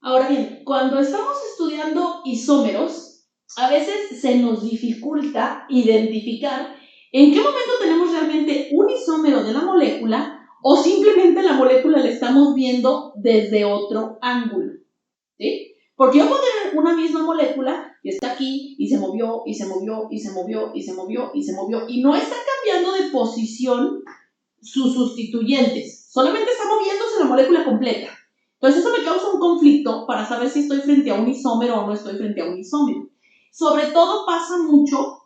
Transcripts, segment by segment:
Ahora bien, cuando estamos estudiando isómeros, a veces se nos dificulta identificar en qué momento tenemos realmente un isómero de la molécula o simplemente la molécula la estamos viendo desde otro ángulo, ¿sí? Porque yo puedo tener una misma molécula que está aquí y se movió, y se movió, y se movió, y se movió, y se movió, y no está cambiando de posición sus sustituyentes, solamente está moviéndose la molécula completa. Entonces eso me causa un conflicto para saber si estoy frente a un isómero o no estoy frente a un isómero. Sobre todo pasa mucho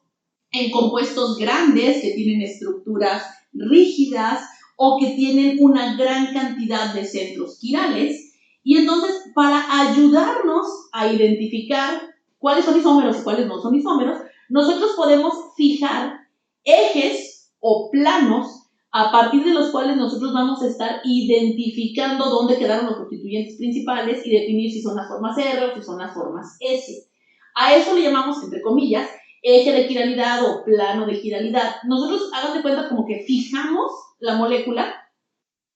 en compuestos grandes que tienen estructuras rígidas o que tienen una gran cantidad de centros quirales. Y entonces, para ayudarnos a identificar cuáles son isómeros y cuáles no son isómeros, nosotros podemos fijar ejes o planos a partir de los cuales nosotros vamos a estar identificando dónde quedaron los constituyentes principales y definir si son las formas R o si son las formas S. A eso le llamamos, entre comillas, eje de quiralidad o plano de quiralidad. Nosotros, hagan de cuenta, como que fijamos la molécula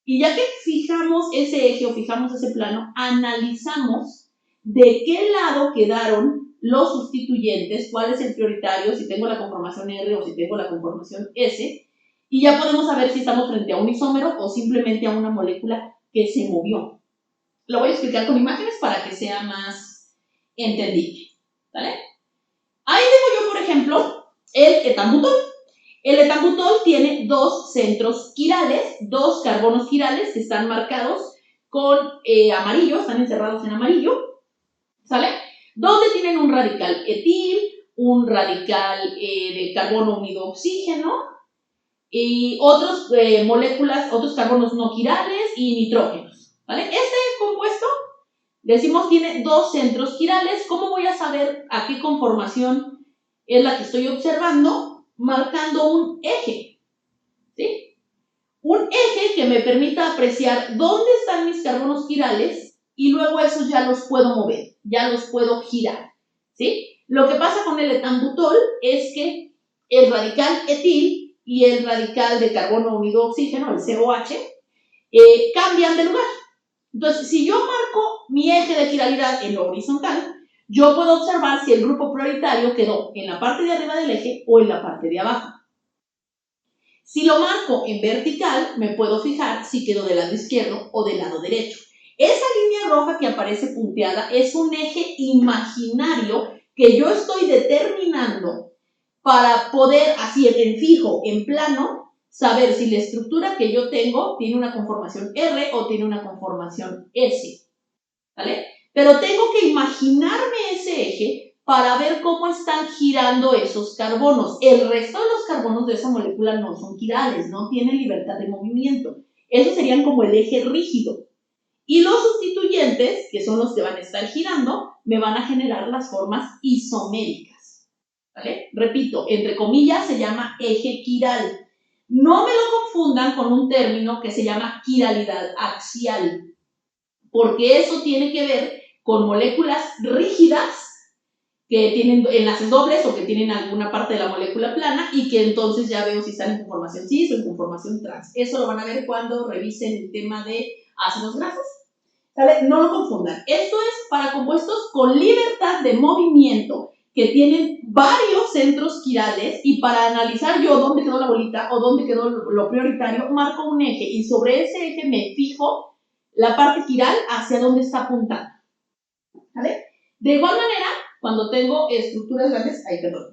y ya que fijamos ese eje o fijamos ese plano, analizamos de qué lado quedaron los sustituyentes, cuál es el prioritario, si tengo la conformación R o si tengo la conformación S, y ya podemos saber si estamos frente a un isómero o simplemente a una molécula que se movió. Lo voy a explicar con imágenes para que sea más entendible, ¿vale? Ahí tengo yo, por ejemplo, el etambutol. El etambutol tiene dos centros quirales, dos carbonos quirales que están marcados con amarillo, están encerrados en amarillo, ¿sale? Donde tienen un radical etil, un radical de carbono unido oxígeno y otras moléculas, otros carbonos no quirales y nitrógenos, ¿vale? Este compuesto, decimos, tiene dos centros quirales. ¿Cómo voy a saber a qué conformación es la que estoy observando? Marcando un eje, ¿sí? Un eje que me permita apreciar dónde están mis carbonos quirales y luego esos ya los puedo mover, ya los puedo girar, ¿sí? Lo que pasa con el etambutol es que el radical etil y el radical de carbono unido oxígeno, el COH, cambian de lugar. Entonces, si yo marco mi eje de quiralidad en lo horizontal, yo puedo observar si el grupo prioritario quedó en la parte de arriba del eje o en la parte de abajo. Si lo marco en vertical, me puedo fijar si quedó del lado izquierdo o del lado derecho. Esa línea roja que aparece punteada es un eje imaginario que yo estoy determinando para poder, así en fijo, en plano, saber si la estructura que yo tengo tiene una conformación R o tiene una conformación S, ¿vale? Pero tengo que imaginarme ese eje para ver cómo están girando esos carbonos. El resto de los carbonos de esa molécula no son quirales, no tienen libertad de movimiento. Esos serían como el eje rígido. Y los sustituyentes, que son los que van a estar girando, me van a generar las formas isoméricas, ¿vale? Repito, entre comillas se llama eje quiral. No me lo confundan con un término que se llama quiralidad axial, porque eso tiene que ver con moléculas rígidas que tienen enlaces dobles o que tienen alguna parte de la molécula plana y que entonces ya veo si están en conformación cis o en conformación trans. Eso lo van a ver cuando revisen el tema de ácidos grasos, ¿vale? No lo confundan. Esto es para compuestos con libertad de movimiento que tienen varios centros quirales y para analizar yo dónde quedó la bolita o dónde quedó lo prioritario, marco un eje y sobre ese eje me fijo la parte quiral hacia dónde está apuntando, ¿vale? De igual manera, cuando tengo estructuras grandes,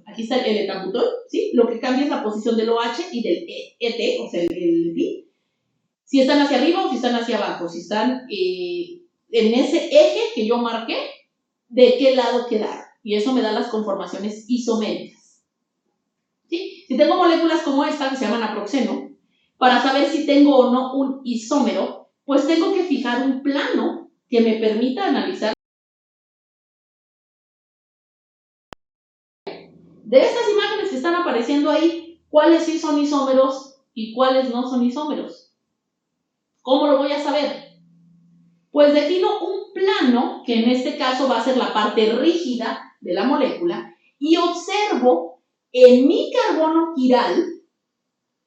aquí está el etambutol, ¿sí? Lo que cambia es la posición del OH y del ET, o sea, el ET, si están hacia arriba o si están hacia abajo, si están en ese eje que yo marqué, de qué lado quedaron. Y eso me da las conformaciones isoméricas, ¿sí? Si tengo moléculas como esta, que se llaman naproxeno, para saber si tengo o no un isómero, pues tengo que fijar un plano que me permita analizar de estas imágenes que están apareciendo ahí, cuáles sí son isómeros y cuáles no son isómeros. ¿Cómo lo voy a saber? Pues defino un plano, que en este caso va a ser la parte rígida de la molécula, y observo en mi carbono quiral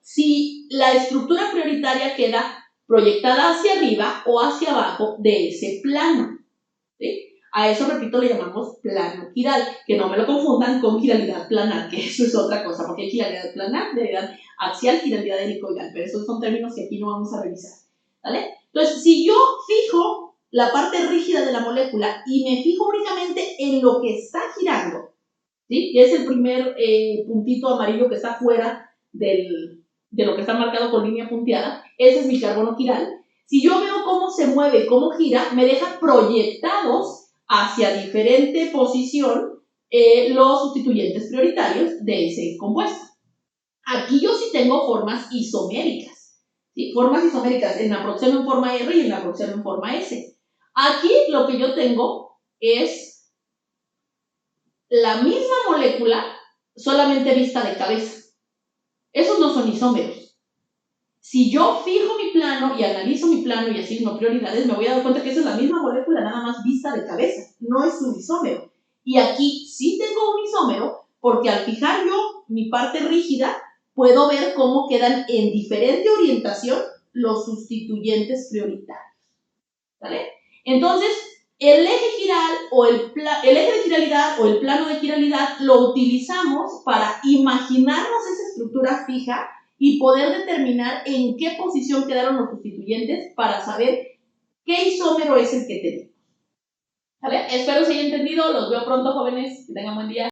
si la estructura prioritaria queda proyectada hacia arriba o hacia abajo de ese plano. ¿sí? A eso, repito, le llamamos plano quiral, que no me lo confundan con quiralidad planar, que eso es otra cosa, porque hay quiralidad planar, quiralidad axial, quiralidad helicoidal, pero esos son términos que aquí no vamos a revisar, ¿vale? Entonces, si yo fijo la parte rígida de la molécula y me fijo únicamente en lo que está girando, ¿sí? Que es el primer puntito amarillo que está fuera de lo que está marcado con línea punteada, ese es mi carbono quiral. Si yo veo cómo se mueve, cómo gira, me deja proyectados hacia diferente posición los sustituyentes prioritarios de ese compuesto. Aquí yo sí tengo formas isoméricas, ¿sí? Formas isoméricas, en la proxeno en forma R y en la proxeno en forma S. Aquí lo que yo tengo es la misma molécula, solamente vista de cabeza. Esos no son isómeros. Si yo fijo mi plano y analizo mi plano y asigno prioridades, me voy a dar cuenta que esa es la misma molécula, nada más vista de cabeza. No es un isómero. Y aquí sí tengo un isómero, porque al fijar yo mi parte rígida, puedo ver cómo quedan en diferente orientación los sustituyentes prioritarios. ¿Vale? Entonces, el eje giral o el eje de giralidad o el plano de giralidad lo utilizamos para imaginarnos esa estructura fija y poder determinar en qué posición quedaron los sustituyentes para saber qué isómero es el que tenemos. ¿Vale? Espero se haya entendido. Los veo pronto, jóvenes. Que tengan buen día.